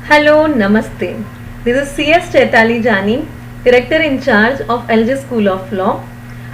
Hello, Namaste. This is C.S. Chaitali Jani, Director in charge of LG School of Law.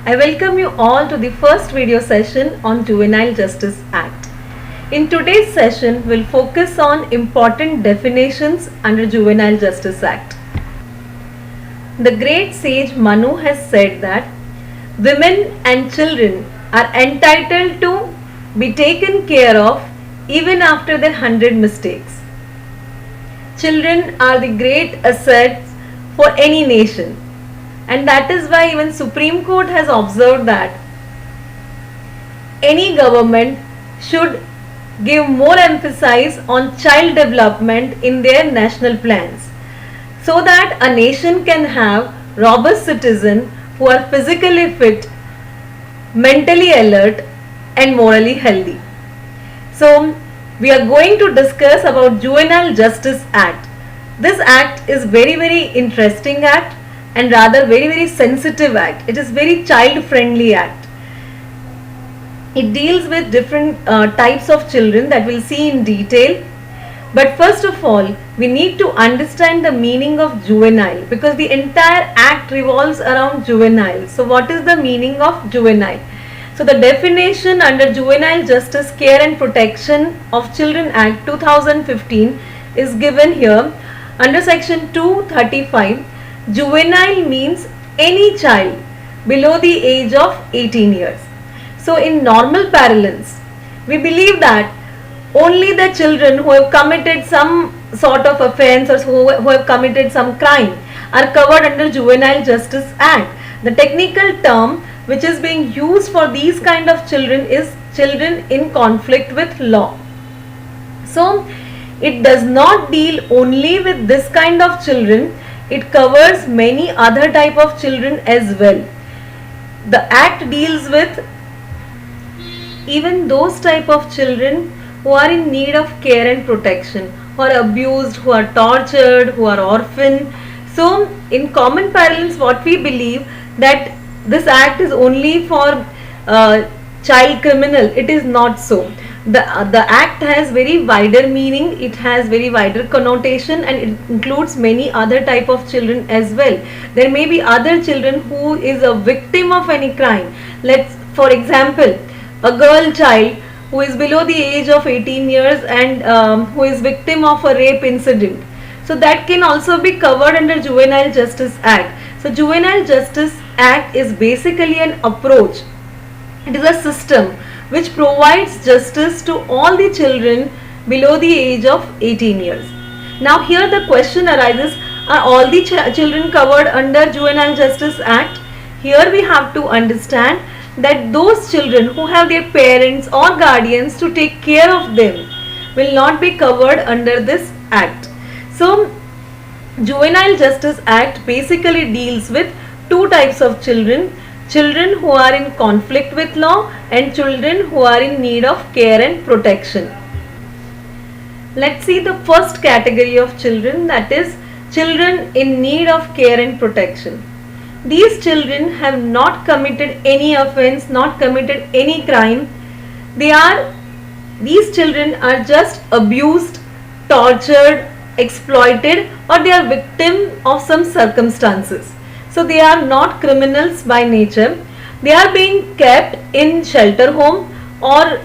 I welcome you all to the first video session on Juvenile Justice Act. In today's session, we'll focus on important definitions under Juvenile Justice Act. The great sage Manu has said that women and children are entitled to be taken care of even after their 100 mistakes. Children are the great assets for any nation, and that is why even Supreme Court has observed that any government should give more emphasis on child development in their national plans, so that a nation can have robust citizens who are physically fit, mentally alert and morally healthy. So we are going to discuss about Juvenile Justice Act. This act is very interesting act and rather very sensitive act. It is very child friendly act. It deals with different types of children that we'll see in detail. But first of all, we need to understand the meaning of juvenile, because the entire act revolves around juvenile. So what is the meaning of juvenile? So the definition under Juvenile Justice Care and Protection of Children Act 2015 is given here under section 235. Juvenile means any child below the age of 18 years. So in normal parlance, we believe that only the children who have committed some sort of offence or who have committed some crime are covered under Juvenile Justice Act. The technical term which is being used for these kind of children is children in conflict with law. So it does not deal only with this kind of children, it covers many other type of children as well. The act deals with even those type of children who are in need of care and protection, who are abused, who are tortured, who are orphaned. So in common parlance, what we believe that this act is only for child criminal. It is not so. The act has very wider meaning, it has very wider connotation, and it includes many other type of children as well. There may be other children who is a victim of any crime. Let's, for example, a girl child who is below the age of 18 years and who is victim of a rape incident. So that can also be covered under Juvenile Justice Act. So Juvenile Justice Act is basically an approach. It is a system which provides justice to all the children below the age of 18 years. Now here the question arises, are all the children covered under Juvenile Justice Act? Here we have to understand that those children who have their parents or guardians to take care of them will not be covered under this act. So Juvenile Justice Act basically deals with two types of children: children who are in conflict with law and children who are in need of care and protection. Let's see the first category of children, that is children in need of care and protection. These children have not committed any offense, not committed any crime. These children are just abused, tortured, exploited, or they are victim of some circumstances. So they are not criminals by nature. They are being kept in shelter home or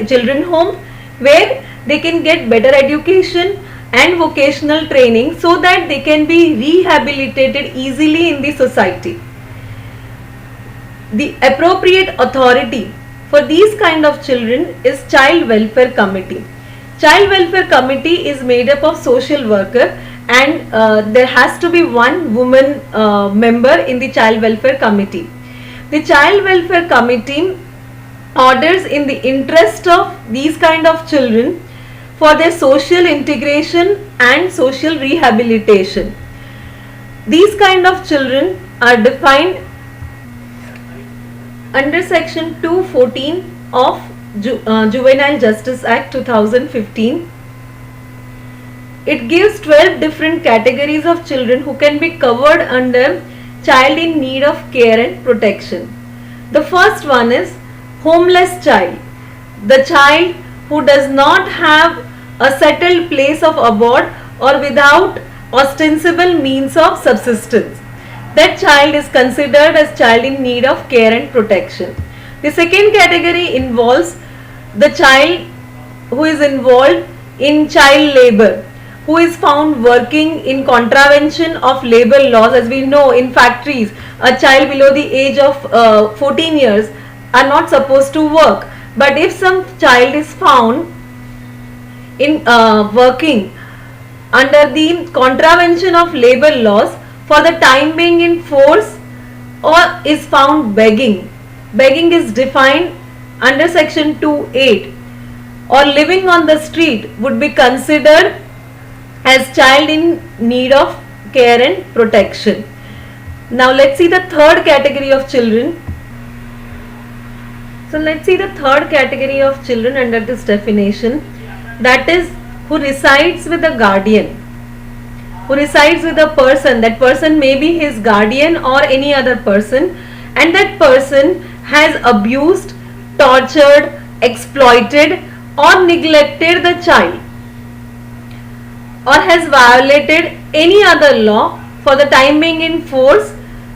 children home, where they can get better education and vocational training so that they can be rehabilitated easily in the society. The appropriate authority for these kind of children is Child Welfare Committee. Child Welfare Committee is made up of social worker, and there has to be one woman member in the Child Welfare Committee. The Child Welfare Committee orders in the interest of these kind of children for their social integration and social rehabilitation. These kind of children are defined under section 214 of Juvenile Justice Act 2015. It gives 12 different categories of children who can be covered under child in need of care and protection. The first one is homeless child, the child who does not have a settled place of abode or without ostensible means of subsistence. That child is considered as child in need of care and protection. The second category involves the child who is involved in child labor, who is found working in contravention of labor laws. As we know, in factories, a child below the age of 14 years are not supposed to work. But if some child is found in working under the contravention of labor laws for the time being in force, or is found begging. Begging is defined under section 2(8), or living on the street would be considered as child in need of care and protection. Now let's see the third category of children. So let's see the third category of children under this definition, that is who resides with a guardian. Who resides with a person, that person may be his guardian or any other person, and that person has abused, tortured, exploited or neglected the child, or has violated any other law for the time being in force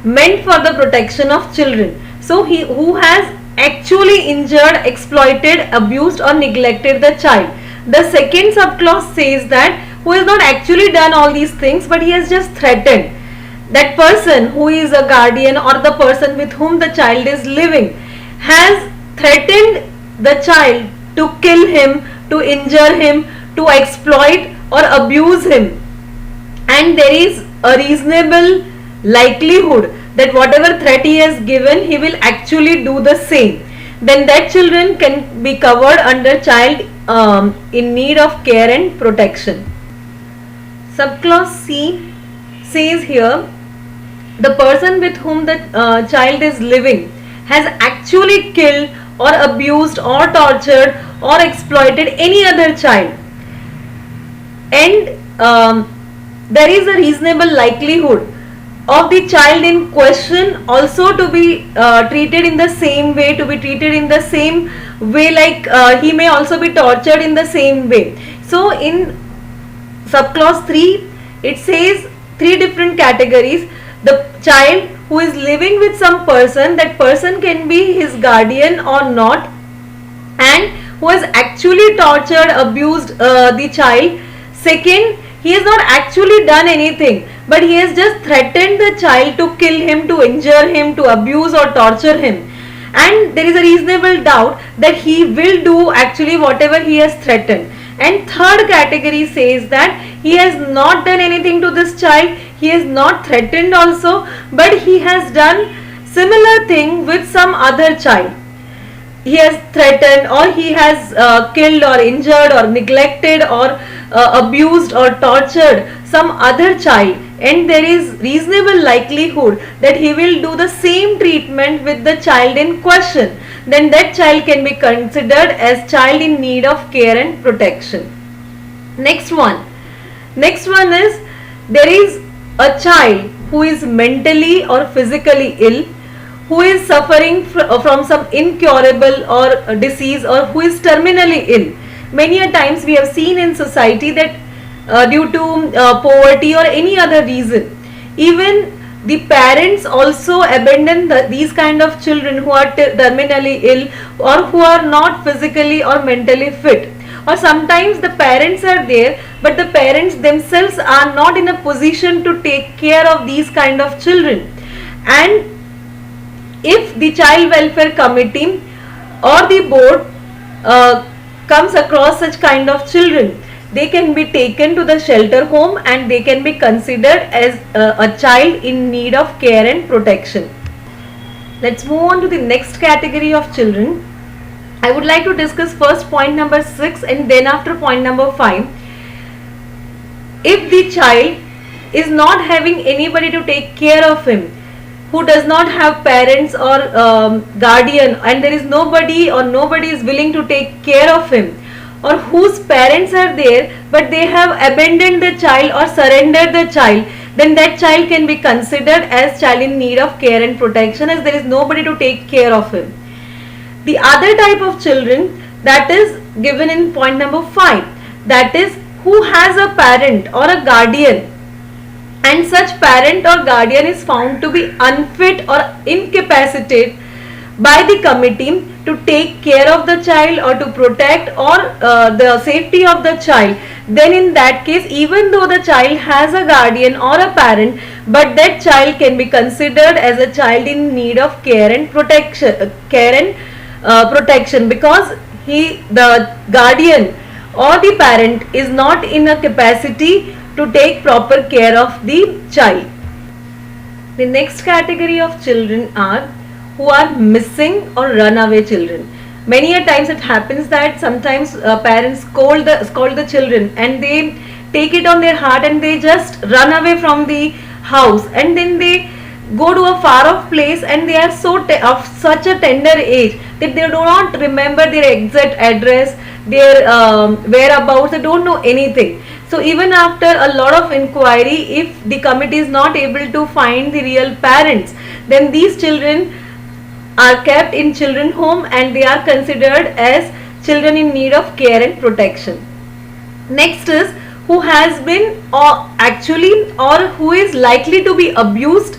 meant for the protection of children. So he who has actually injured, exploited, abused or neglected the child. The second subclause says that who has not actually done all these things, but he has just threatened. That person who is a guardian or the person with whom the child is living has threatened the child to kill him, to injure him, to exploit or abuse him, and there is a reasonable likelihood that whatever threat he has given, he will actually do the same, then that children can be covered under child in need of care and protection. Subclause C says here, the person with whom the child is living has actually killed or abused or tortured or exploited any other child, and there is a reasonable likelihood of the child in question also to be treated in the same way, like he may also be tortured in the same way. So in subclause 3 it says three different categories. The child who is living with some person, that person can be his guardian or not, and who has actually tortured, abused the child. Second, he has not actually done anything, but he has just threatened the child to kill him, to injure him, to abuse or torture him, and there is a reasonable doubt that he will do actually whatever he has threatened. And third category says that he has not done anything to this child, he has not threatened also, but he has done similar thing with some other child. He has threatened, or he has killed or injured or neglected or abused or tortured some other child, and there is reasonable likelihood that he will do the same treatment with the child in question, then that child can be considered as child in need of care and protection. Next one is, there is a child who is mentally or physically ill, who is suffering from some incurable or disease, or who is terminally ill. Many a times we have seen in society that due to poverty or any other reason, even the parents also abandon these kind of children who are terminally ill or who are not physically or mentally fit. Or sometimes the parents are there, but the parents themselves are not in a position to take care of these kind of children. And if the child welfare committee or the board comes across such kind of children, they can be taken to the shelter home and they can be considered as a child in need of care and protection. Let's move on to the next category of children. I would like to discuss first point number 6 and then after point number 5. If the child is not having anybody to take care of him, who does not have parents or guardian, and there is nobody or nobody is willing to take care of him, or whose parents are there but they have abandoned the child or surrendered the child, then that child can be considered as child in need of care and protection, as there is nobody to take care of him. The other type of children, that is given in point number 5, that is, who has a parent or a guardian, and such parent or guardian is found to be unfit or incapacitated by the committee to take care of the child or to protect or the safety of the child, then in that case, even though the child has a guardian or a parent, but that child can be considered as a child in need of care and protection, because the guardian or the parent is not in a capacity to take proper care of the child. The next category of children are who are missing or runaway children. Many a times it happens that sometimes parents scold the children, and they take it on their heart and they just run away from the house, and then they go to a far off place, and they are of such a tender age that they do not remember their exact address, their whereabouts, they don't know anything. So even after a lot of inquiry, if the committee is not able to find the real parents, then these children are kept in children home and they are considered as children in need of care and protection. Next is who has been or who is likely to be abused,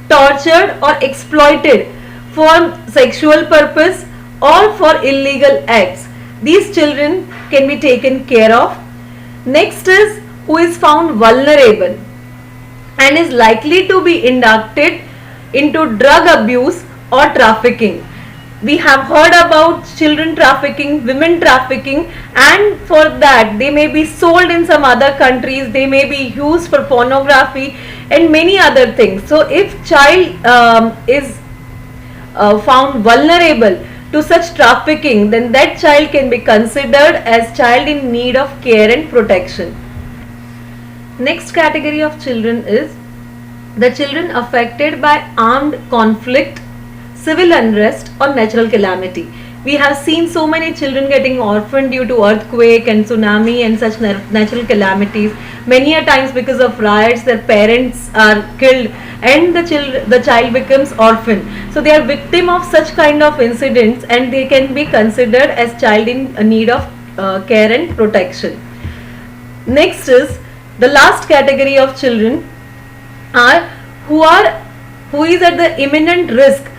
tortured or exploited for sexual purpose or for illegal acts. These children can be taken care of. Next is who is found vulnerable and is likely to be inducted into drug abuse or trafficking. We have heard about children trafficking, women trafficking, and for that they may be sold in some other countries, they may be used for pornography and many other things. So if child is found vulnerable to such trafficking, then that child can be considered as child in need of care and protection. Next category of children is the children affected by armed conflict, civil unrest or natural calamity. We have seen so many children getting orphaned due to earthquake and tsunami and such natural calamities. Many a times because of riots, their parents are killed and the child becomes orphan. So they are victim of such kind of incidents and they can be considered as child in need of care and protection. Next is the last category of children are who is at the imminent risk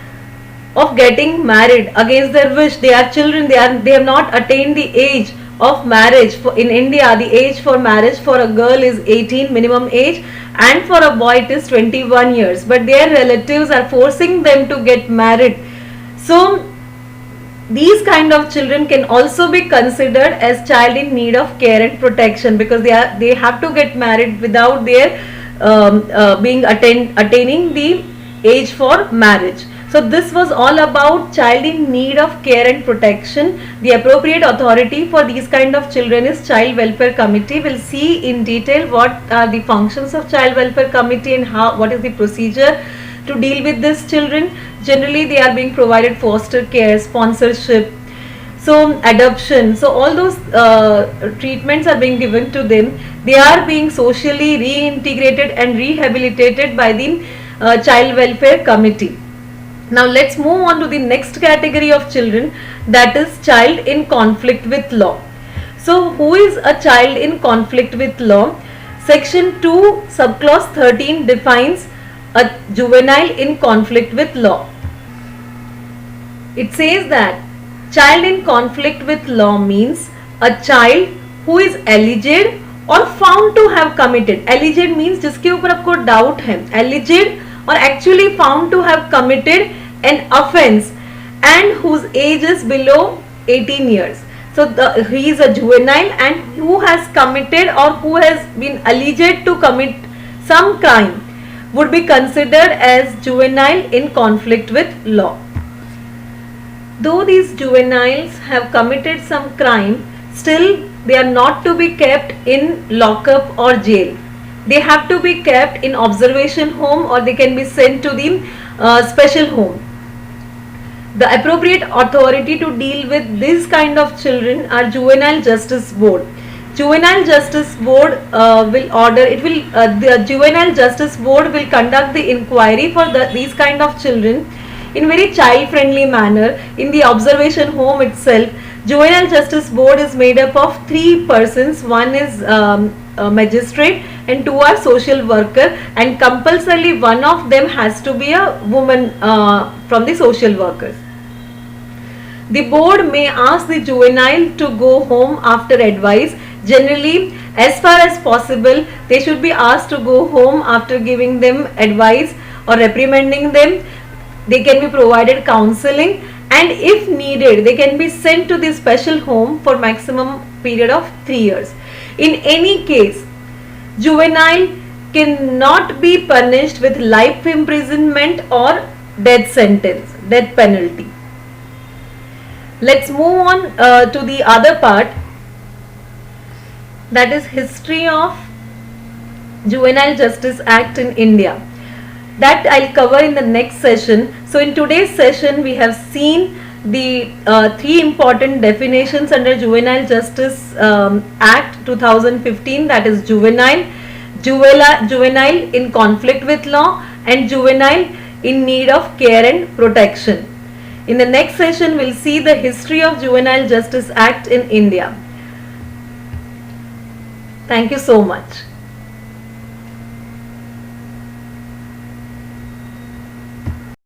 of getting married against their wish. They are children, they have not attained the age of marriage. In India, the age for marriage for a girl is 18 minimum age, and for a boy it is 21 years, but their relatives are forcing them to get married. So these kind of children can also be considered as child in need of care and protection, because they have to get married without their attaining the age for marriage. So this was all about child in need of care and protection. The appropriate authority for these kind of children is Child Welfare Committee. We'll see in detail what are the functions of Child Welfare Committee and what is the procedure to deal with these children. Generally, they are being provided foster care, sponsorship, so adoption. So all those treatments are being given to them. They are being socially reintegrated and rehabilitated by the Child Welfare Committee. Now let's move on to the next category of children, that is child in conflict with law. So who is a child in conflict with law? Section 2 subclause 13 defines a juvenile in conflict with law. It says that child in conflict with law means a child who is alleged or found to have committed. Alleged means जिसके ऊपर आपको doubt है. Alleged or actually found to have committed an offence and whose age is below 18 years. So he is a juvenile and who has committed or who has been alleged to commit some crime would be considered as juvenile in conflict with law. Though these juveniles have committed some crime, still they are not to be kept in lockup or jail. They have to be kept in observation home, or they can be sent to the special home. The appropriate authority to deal with this kind of children are Juvenile Justice Board. Juvenile Justice Board the Juvenile Justice Board will conduct the inquiry for these kind of children in very child friendly manner in the observation home itself. Juvenile Justice Board is made up of 3 persons. One is a magistrate and 2 are social worker, and compulsorily one of them has to be a woman from the social workers. The board may ask the juvenile to go home after advice. Generally, as far as possible, they should be asked to go home after giving them advice or reprimanding them. They can be provided counseling, and if needed, they can be sent to the special home for maximum period of 3 years. In any case, juvenile cannot be punished with life imprisonment or death sentence, death penalty. Let's move on to the other part, that is history of Juvenile Justice Act in India. That I'll cover in the next session. So in today's session we have seen the 3 important definitions under Juvenile Justice Act 2015, that is juvenile, juvenile in conflict with law, and juvenile in need of care and protection. In the next session we'll see the history of Juvenile Justice Act in India. Thank you so much.